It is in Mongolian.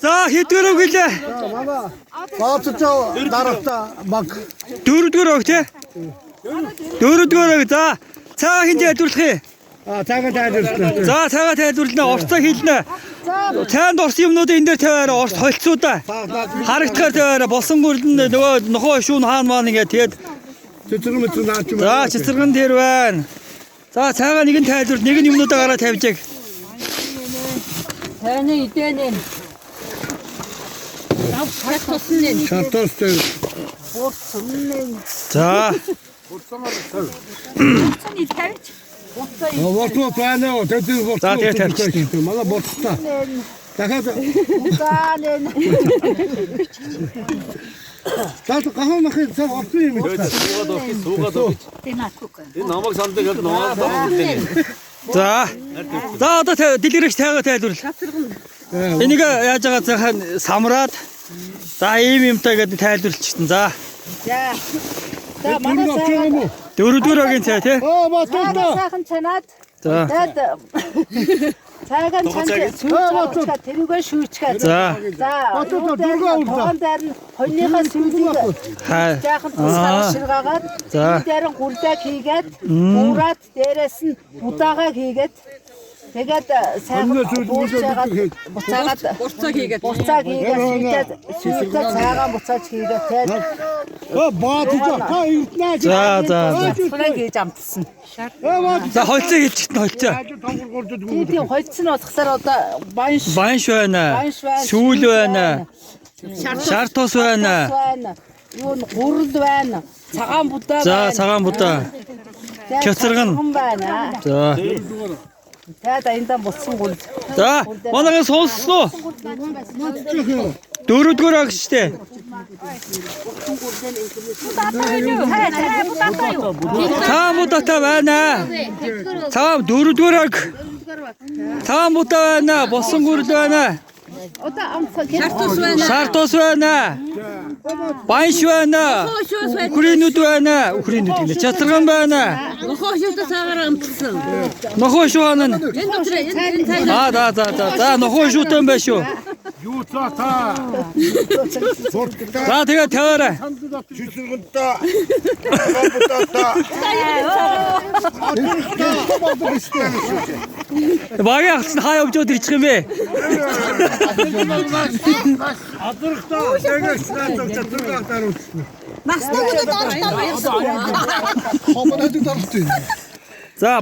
За хэдгээр өглөө. Манай баатарчаа дараалтаа баг. Дөрөвдүгээр өг тий. Дөрөвдүгээр өг. За цаа хинж ядуулах юм. Цаагаа тайлбарлаа. За цаагаа тайлбарлана. Орцоо хэлнэ. Цаанд орсон юмнуудыг энэ дээр тавиараа орц холцоодаа. Харагдахаар тавиараа болсон гүрдэн нөгөө нохоо шүүн хаан маань ингээд тэгээд Цэцэрэг мэтрэн наач юм. за цэцэргэн дээр байна. За цаагаа нэг нь тайлбар нэг нь юмнуудаа гараа тавьжээ. Таны идээнэ. Шатосны. Шатостэй. Борцны. За Борцны тавьж. Борцоо байна. Тэтгэл борцоо. За тэгээд тавьчих. Манай борцоо. Дахиад Удаанэн. таад гахаа махын цаг орсон юм байна. Суугаад өгч. Энэ намайг санддаг яг нугаа даа. за. За одоо дэлгэрэгч тайгаа тайлбарлаа. Энийг яаж байгаа цаахан самраад за ийм юмтай гэдэг тайлбарлчихсан. За За манай сайхан. дөрөвдүгээр өгийн цай тий. Батаа. Сайхан чанаад. За Цагаан цанаа тэрүүгээ шүүчгээ. за Тоон дээр нь хоньныхаа сүлийг хай. жаахан тусгаар ширгаагаад За. дээр нь гурдаа хийгээд уураад дээрээс нь будаагаа хийгээд тэгээд сайхан буцаагаад шийдээд цагаан буцааж хийгээд тэгээд Баатарчаа ирднаа. За фраг хийж амтсан. за холцоо хэлчихсэн холцоо. Тийм холц нь болохоор одоо банш Банш байна. Сүүл байна. Шар тус байна. юу н гурал байна. Цагаан будаа За байна. цагаан будаа. Чацарган. байна. За Тэгээд аянда буцсан гурал. за манайхаа сонслоо. Дөрөвдүгээр агш штэ. Цагаан будаатай байна. Цагаан дөрөвдүгээр аг. Цагаан будаа байна. Босон гүрэл байна. Одоо амцаа Шар тус байна. Банш байна. Үхрийнүүд байна. Үхрийнүүд гэнэ. Чацарган байна. нохоо шүтэ цагаар амтсан. Нохоо шуун. Энэ өдрөө энэ цай За нохоо шуутан байна шүү. Юу цаа та. За тэгээ таваарай. Чүсэргэнтээ. Багийн ахс хаа явж өдөр ичих юм бэ? Адрахтаа. Тэгээс наацаа зургаатаар үтсэн. Настагуудад оролцоо. Хомоод дарахтай. За